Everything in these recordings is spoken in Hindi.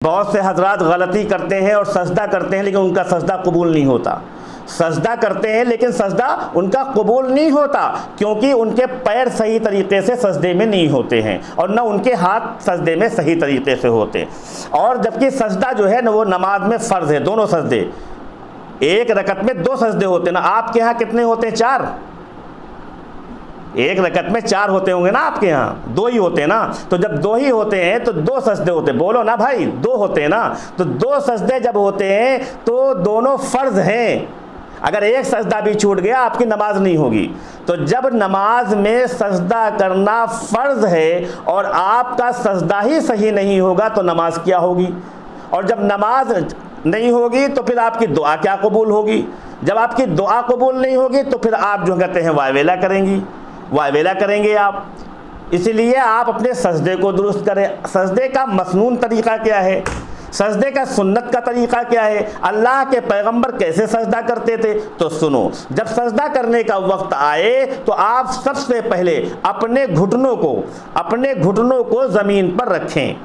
बहुत से हजरात गलती करते हैं और सजदा करते हैं लेकिन उनका सजदा कबूल नहीं होता। सजदा करते हैं लेकिन सजदा उनका कबूल नहीं होता क्योंकि उनके पैर सही तरीके से सजदे में नहीं होते हैं और न उनके हाथ सजदे में सही तरीके से होते। और जबकि सजदा जो है ना वो नमाज में फ़र्ज़ है। दोनों सजदे, एक रकत में 2 सजदे होते ना। आपके यहाँ कितने होते हैं? 4। एक रकत में 4 होते होंगे ना, आपके यहाँ 2 ही होते हैं ना। तो जब 2 ही होते हैं तो 2 सजदे होते हैं। बोलो ना भाई, 2 होते हैं ना। तो 2 सजदे जब होते हैं तो दोनों फ़र्ज़ हैं। अगर एक सजदा भी छूट गया आपकी नमाज नहीं होगी। तो जब नमाज में सजदा करना फ़र्ज़ है और आपका सजदा ही सही नहीं होगा तो नमाज क्या होगी? और जब नमाज नहीं होगी तो फिर आपकी दुआ क्या कबूल होगी? जब आपकी दुआ कबूल नहीं होगी तो फिर आप जो कहते हैं वायवेला करेंगी, वायवेला करेंगे आप। इसीलिए आप अपने सजदे को दुरुस्त करें। सजदे का मसनून तरीक़ा क्या है? सजदे का सुन्नत का तरीक़ा क्या है? अल्लाह के पैगंबर कैसे सजदा करते थे? तो सुनो, जब सजदा करने का वक्त आए तो आप सबसे पहले अपने घुटनों को ज़मीन पर रखें।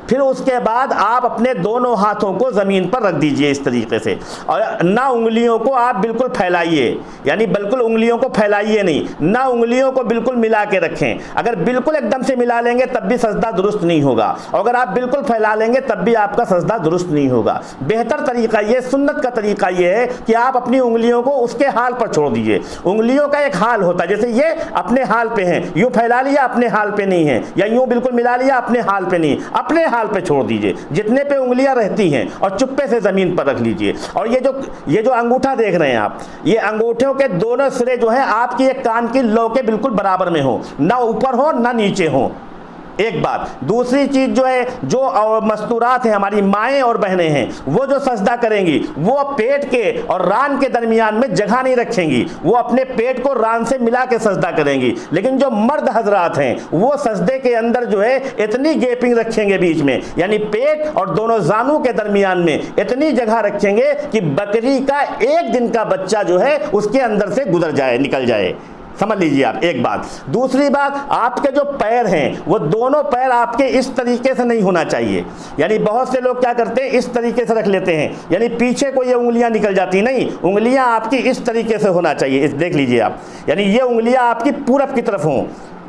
फिर उसके बाद आप अपने दोनों हाथों को ज़मीन पर रख दीजिए इस तरीके से। और ना उंगलियों को आप बिल्कुल फैलाइए, यानी बिल्कुल उंगलियों को फैलाइए नहीं, ना उंगलियों को बिल्कुल मिला के रखें। अगर बिल्कुल एकदम से मिला लेंगे तब भी सजदा दुरुस्त नहीं होगा, और अगर आप बिल्कुल फैला लेंगे तब भी आपका सजदा दुरुस्त नहीं होगा। बेहतर तरीक़ा ये, सुन्नत का तरीक़ा ये है कि आप अपनी उंगलियों को उसके हाल पर छोड़ दीजिए। उंगलियों का एक हाल होता है, जैसे ये अपने हाल पे हैं, यूँ फैला लिया अपने हाल पे नहीं है, या यूँ बिल्कुल मिला लिया अपने हाल पे नहीं, अपने हाल पे छोड़ दीजिए। जितने पे उंगलियां रहती हैं और चुप्पे से जमीन पर रख लीजिए। और ये जो अंगूठा देख रहे हैं आप, ये अंगूठों के दोनों सिरे जो हैं आपकी एक कान की लौ के बिल्कुल बराबर में हो, ना ऊपर हो ना नीचे हो। एक बात। दूसरी चीज़ जो है, जो मस्तूरात हैं, हमारी माएँ और बहनें हैं, वो जो सजदा करेंगी वो पेट के और रान के दरमियान में जगह नहीं रखेंगी, वो अपने पेट को रान से मिला के सजदा करेंगी। लेकिन जो मर्द हजरात हैं वो सजदे के अंदर जो है इतनी गैपिंग रखेंगे बीच में, यानी पेट और दोनों जानू के दरमियान में इतनी जगह रखेंगे कि बकरी का 1 दिन का बच्चा जो है उसके अंदर से गुजर जाए, निकल जाए। समझ लीजिए आप। एक बात। दूसरी बात, आपके जो पैर हैं वो दोनों पैर आपके इस तरीके से नहीं होना चाहिए। यानी बहुत से लोग क्या करते हैं, इस तरीके से रख लेते हैं, यानी पीछे को ये उंगलियां निकल जाती। नहीं, उंगलियां आपकी इस तरीके से होना चाहिए। इस देख लीजिए आप, यानी ये उंगलियां आपकी पूरब की तरफ हों,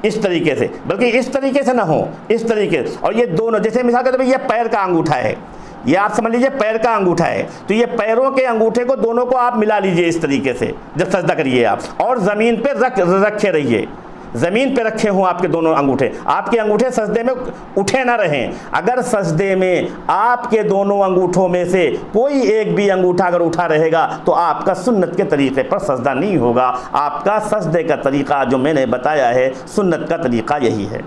इस तरीके से, बल्कि इस तरीके से ना हो, इस तरीके से। और ये दोनों, जैसे मिसाल के तौर पर ये पैर का अंगूठा है, ये आप समझ लीजिए पैर का अंगूठा है, तो ये पैरों के अंगूठे को दोनों को आप मिला लीजिए इस तरीके से जब सजदा करिए आप, और ज़मीन पे रखे रहिए। ज़मीन पे रखे हों आपके दोनों अंगूठे, आपके अंगूठे सजदे में उठे ना रहें। अगर सजदे में आपके दोनों अंगूठों में से कोई एक भी अंगूठा अगर उठा रहेगा तो आपका सुन्नत के तरीक़े पर सजदा नहीं होगा। आपका सजदे का तरीक़ा जो मैंने बताया है, सुन्नत का तरीक़ा यही है।